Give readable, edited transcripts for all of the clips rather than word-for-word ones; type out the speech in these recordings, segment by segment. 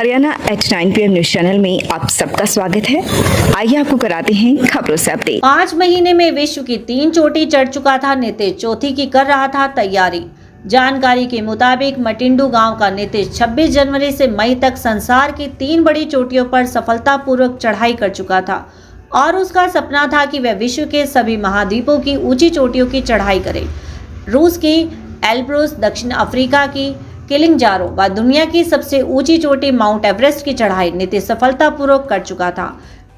Haryana H9 PM news channel में आप सबका स्वागत है। आइए आपको कराते हैं खबरों से अपडेट। 5 महीने में विश्व की 3 चोटी चढ़ चुका था नीतीश, चौथी की कर रहा था तैयारी। जानकारी के मुताबिक मटिंडू गांव का नीतीश 26 जनवरी से मई तक संसार की 3 बड़ी चोटियों पर सफलतापूर्वक चढ़ाई कर चुका था और उसका सपना था कि वह विश्व के सभी महाद्वीपों की ऊंची चोटियों की चढ़ाई करे। रूस की एल्ब्रुस, दक्षिण अफ्रीका की किलिंजारो व दुनिया की सबसे ऊंची चोटी माउंट एवरेस्ट की चढ़ाई नीतीश सफलतापूर्वक कर चुका था।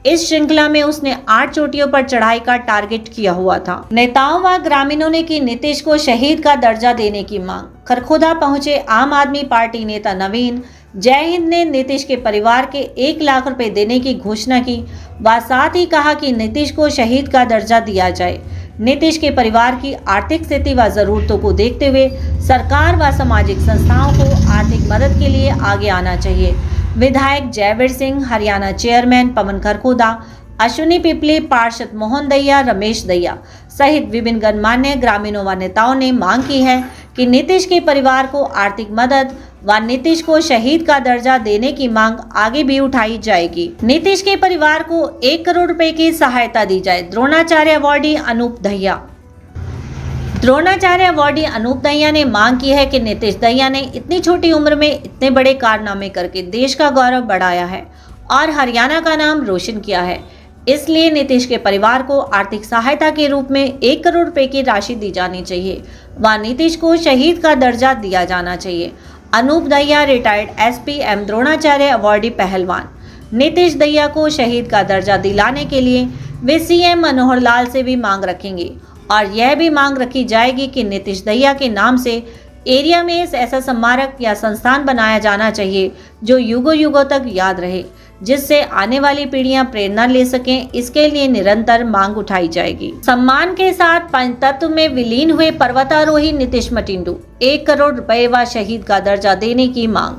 इस श्रृंखला में उसने 8 चोटियों पर चढ़ाई का टारगेट किया हुआ था। नेताओं व ग्रामीणों ने की नीतीश को शहीद का दर्जा देने की मांग। खरखोदा पहुंचे आम आदमी पार्टी नेता नवीन जय हिंद ने नीतीश के परिवार के 1 लाख रुपए देने की घोषणा की व साथ ही कहा कि नीतीश को शहीद का दर्जा दिया जाए। नीतीश के परिवार की आर्थिक स्थिति व जरूरतों को देखते हुए सरकार व सामाजिक संस्थाओं को आर्थिक मदद के लिए आगे आना चाहिए। विधायक जयवीर सिंह, हरियाणा चेयरमैन पवन खरखोदा, अश्विनी पिपली, पार्षद मोहन दैया, रमेश दैया सहित विभिन्न गणमान्य ग्रामीणों व नेताओं ने मांग की है कि नीतीश के परिवार को आर्थिक मदद व नीतीश को शहीद का दर्जा देने की मांग आगे भी उठाई जाएगी। नीतीश के परिवार को 1 करोड़ रुपए की सहायता दी जाए। द्रोणाचार्य अवॉर्डी अनूप दहिया। द्रोणाचार्य अवॉर्डी अनूप दहिया ने मांग की है कि नीतीश दहिया ने इतनी छोटी उम्र में इतने बड़े कारनामे करके देश का गौरव बढ़ाया है और हरियाणा का नाम रोशन किया है। इसलिए नीतीश के परिवार को आर्थिक सहायता के रूप में 1 करोड़ रुपए की राशि दी जानी चाहिए व नीतीश को शहीद का दर्जा दिया जाना चाहिए। अनूप दहिया रिटायर्ड SP एम द्रोणाचार्य अवॉर्डी पहलवान। नीतीश दहिया को शहीद का दर्जा दिलाने के लिए वे CM मनोहर लाल से भी मांग रखेंगे और यह भी मांग रखी जाएगी कि नीतीश दहिया के नाम से एरिया में ऐसा स्मारक या संस्थान बनाया जाना चाहिए जो युगों युगों तक याद रहे, जिससे आने वाली पीढ़ियां प्रेरणा ले सकें। इसके लिए निरंतर मांग उठाई जाएगी। सम्मान के साथ पंचतत्व में विलीन हुए पर्वतारोही नीतीश मटिंडू, 1 करोड़ रुपए व शहीद का दर्जा देने की मांग।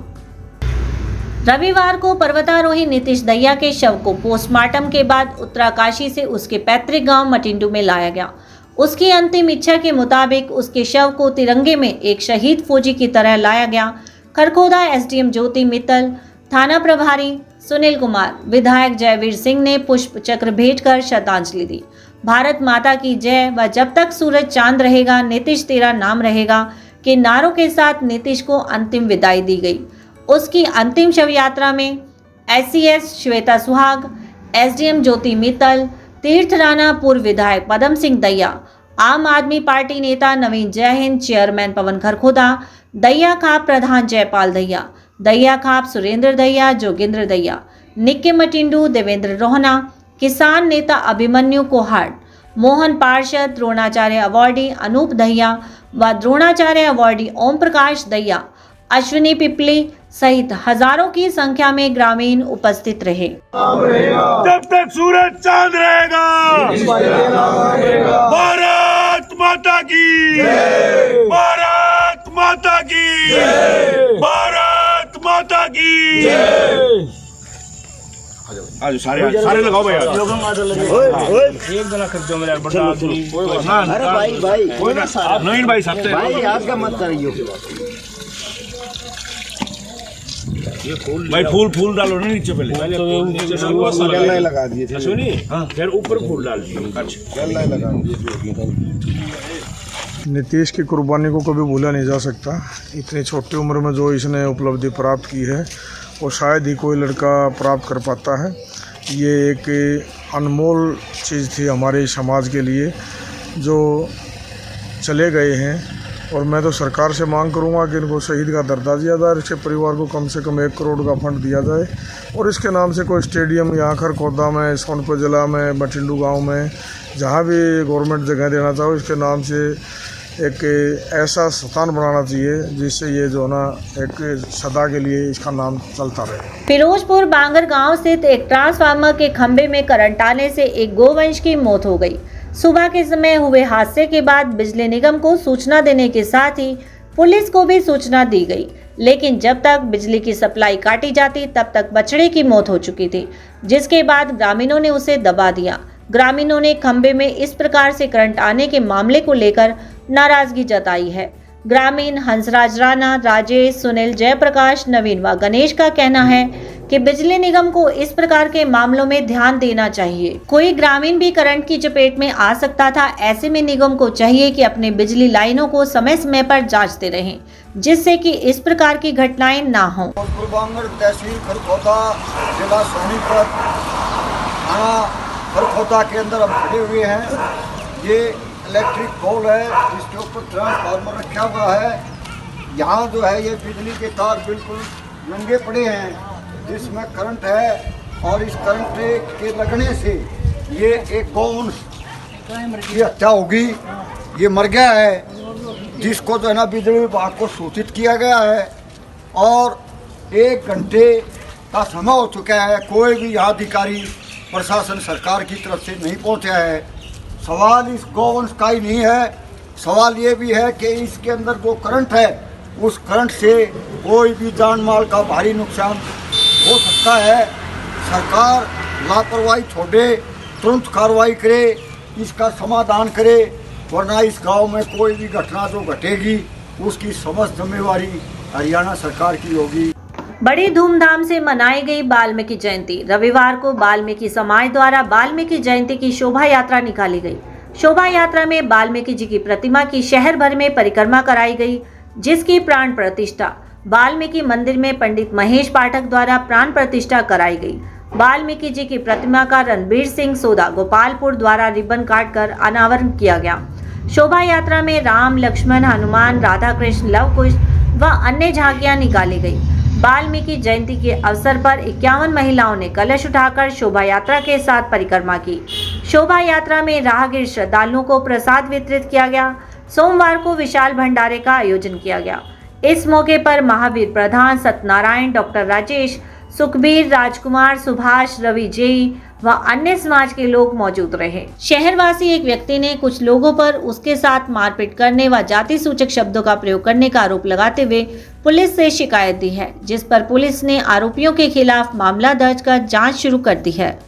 रविवार को पर्वतारोही नीतीश दहिया के शव को पोस्टमार्टम के बाद उत्तराकाशी से उसके पैतृक गांव मटिंडू में लाया गया। उसकी अंतिम इच्छा के मुताबिक उसके शव को तिरंगे में एक शहीद फौजी की तरह लाया गया। खरखोदा SDM ज्योति मित्तल, थाना प्रभारी सुनील कुमार, विधायक जयवीर सिंह ने पुष्प चक्र भेंट कर श्रद्धांजलि दी। भारत माता की जय व जब तक सूरज चांद रहेगा नीतीश तेरा नाम रहेगा के नारों के साथ नीतीश को अंतिम विदाई दी गई। उसकी अंतिम शव यात्रा में SCS श्वेता सुहाग, SDM ज्योति मित्तल, तीर्थ राणा, पूर्व विधायक पदम सिंह दैया, आम आदमी पार्टी नेता नवीन जय हिंद, चेयरमैन पवन खरखोदा, दैया खाप प्रधान जयपाल दैया, दैया खाप सुरेंद्र दैया, जोगेंद्र दैया, निक्के मटिंडू, देवेंद्र रोहना, किसान नेता अभिमन्यु कोहाट, मोहन पार्षद, द्रोणाचार्य अवॉर्डी अनूप दहिया व द्रोणाचार्य अवॉर्डी ओम प्रकाश दैया, अश्विनी पिपली सहित हजारों की संख्या में ग्रामीण उपस्थित रहे। जब तक सूरज चांद रहेगा भारत माता की, भारत माता की, भारत माता की। आज सारे लगाओ भाई, एक जना खर्चो मेरा बड़ा आदमी। अरे भाई कोई ना, नवीन भाई साहब से भाई आज का मत करियो भाई। फूल डालो ना नीचे पहले, गल्ला लगा दिए थे। सुनी, फिर ऊपर फूल डाल दिए। गल्ला लगा दिए। नीतीश की कुर्बानी को कभी भूला नहीं जा सकता। इतनी छोटी उम्र में जो इसने उपलब्धि प्राप्त की है वो शायद ही कोई लड़का प्राप्त कर पाता है। ये एक अनमोल चीज़ थी हमारे समाज के लिए जो चले गए हैं और मैं तो सरकार से मांग करूंगा कि इनको शहीद का दर्जा दिया जाए। इसके परिवार को कम से कम 1 करोड़ का फंड दिया जाए और इसके नाम से कोई स्टेडियम यहाँ खरखोदा में, सोनपुर जिला में, मटिंडू गांव में, जहाँ भी गवर्नमेंट जगह देना चाहो इसके नाम से एक ऐसा स्थान बनाना चाहिए जिससे ये जो ना एक सदा के लिए इसका नाम चलता रहे। फिरोजपुर बांगर गांव स्थित एक ट्रांसफार्मर के खंभे में करंट आने से एक गोवंश की मौत हो गई। सुबह के समय हुए हादसे के बाद बिजली निगम को सूचना देने के साथ ही पुलिस को भी सूचना दी गई, लेकिन जब तक बिजली की सप्लाई काटी जाती तब तक बछड़े की मौत हो चुकी थी, जिसके बाद ग्रामीणों ने उसे दबा दिया। ग्रामीणों ने खंभे में इस प्रकार से करंट आने के मामले को लेकर नाराजगी जताई है। ग्रामीण हंसराज राणा, राजेश, सुनील, जयप्रकाश, नवीन व गणेश का कहना है कि बिजली निगम को इस प्रकार के मामलों में ध्यान देना चाहिए। कोई ग्रामीण भी करंट की चपेट में आ सकता था। ऐसे में निगम को चाहिए कि अपने बिजली लाइनों को समय समय पर जांचते रहें, जिससे कि इस प्रकार की घटनाएं ना हों। कुरबांगड़ तहसील खरखोदा, जिला सोनीपत, थाना खरखोदा के अंदर हम खड़े हुए हैं। ये इलेक्ट्रिक पोल है जिसके ऊपर ट्रांसफार्मर रखा हुआ है। यहाँ जो है ये बिजली के तार बिल्कुल नंगे पड़े हैं जिसमें करंट है, और इस करंट के लगने से ये एक गौवंश की हत्या होगी। ये मर गया है, जिसको जो है ना बिजली विभाग को सूचित किया गया है, और 1 घंटे का समय हो चुका है। कोई भी यहाँ अधिकारी प्रशासन सरकार की तरफ से नहीं पहुँचा है। सवाल इस गौवंश का ही नहीं है, सवाल ये भी है कि इसके अंदर जो करंट है उस करंट से कोई भी जान माल का भारी नुकसान हो सकता है। सरकार लापरवाही छोड़े, तुरंत कार्रवाई करे, इसका समाधान करे, वरना इस गांव में कोई भी घटना जो घटेगी उसकी समस्त जिम्मेवारी हरियाणा सरकार की होगी। बड़ी धूमधाम से मनाई गई वाल्मीकि जयंती। रविवार को वाल्मीकि समाज द्वारा वाल्मीकि जयंती की शोभा यात्रा निकाली गई। शोभा यात्रा में वाल्मीकि जी की प्रतिमा की शहर भर में परिक्रमा कराई गई, जिसकी प्राण प्रतिष्ठा वाल्मीकि मंदिर में पंडित महेश पाठक द्वारा प्राण प्रतिष्ठा कराई गई। वाल्मीकि जी की प्रतिमा का रणबीर सिंह सोदा गोपालपुर द्वारा रिबन काटकर अनावरण किया गया। शोभा यात्रा में राम, लक्ष्मण, हनुमान, राधा कृष्ण, लव कुश व अन्य झांकियां निकाली गई। वाल्मीकि जयंती के अवसर पर 51 महिलाओं ने कलश उठाकर शोभा यात्रा के साथ परिक्रमा की। शोभा यात्रा में राहगीर श्रद्धालुओं को प्रसाद वितरित किया गया। सोमवार को विशाल भंडारे का आयोजन किया गया। इस मौके पर महावीर प्रधान, सत्यनारायण, डॉक्टर राजेश, सुखबीर, राजकुमार, सुभाष, रवि जेई व अन्य समाज के लोग मौजूद रहे। शहरवासी एक व्यक्ति ने कुछ लोगों पर उसके साथ मारपीट करने व जाति सूचक शब्दों का प्रयोग करने का आरोप लगाते हुए पुलिस से शिकायत दी है, जिस पर पुलिस ने आरोपियों के खिलाफ मामला दर्ज कर जांच शुरू कर दी है।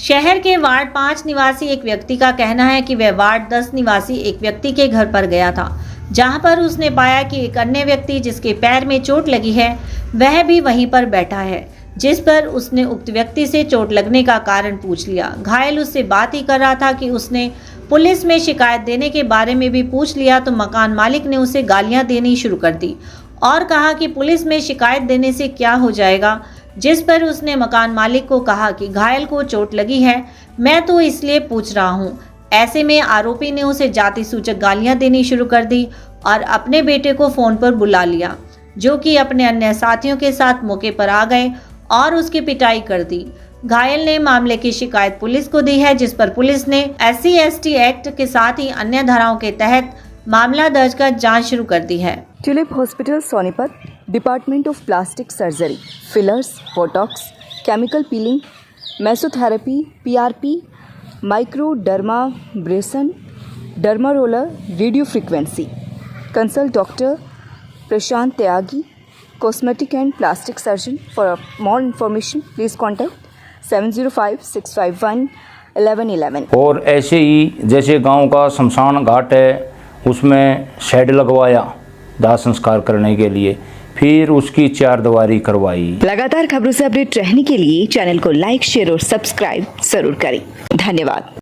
शहर के वार्ड 5 निवासी एक व्यक्ति का कहना है कि वह वार्ड 10 निवासी एक व्यक्ति के घर पर गया था, जहां पर उसने पाया कि एक अन्य व्यक्ति जिसके पैर में चोट लगी है वह भी वहीं पर बैठा है, जिस पर उसने उक्त व्यक्ति से चोट लगने का कारण पूछ लिया। घायल उससे बात ही कर रहा था कि उसने पुलिस में शिकायत देने के बारे में भी पूछ लिया तो मकान मालिक ने उसे गालियां देनी शुरू कर दी और कहा कि पुलिस में शिकायत देने से क्या हो जाएगा, जिस पर उसने मकान मालिक को कहा कि घायल को चोट लगी है, मैं तो इसलिए पूछ रहा हूँ। ऐसे में आरोपी ने उसे जाति सूचक गालियां देनी शुरू कर दी और अपने बेटे को फोन पर बुला लिया, जो कि अपने अन्य साथियों के साथ मौके पर आ गए और उसकी पिटाई कर दी। घायल ने मामले की शिकायत पुलिस को दी है, जिस पर पुलिस ने SC/ST एक्ट के साथ ही अन्य धाराओं के तहत मामला दर्ज कर जांच शुरू कर दी है। Tulip Hospital Sonipat, department of plastic surgery, fillers, botox, chemical peeling, mesotherapy, PRP, microdermabrasion, derma roller, radio frequency. Consult doctor Prashant Tyagi, cosmetic and plastic surgeon. For more information please contact 7056511111। और ऐसे ही जैसे गांव का शमशान घाट है उसमें शेड लगवाया दाह संस्कार करने के लिए, फिर उसकी 4 दीवारी करवाई। लगातार खबरों से अपडेट रहने के लिए चैनल को लाइक, शेयर और सब्सक्राइब जरूर करें। धन्यवाद।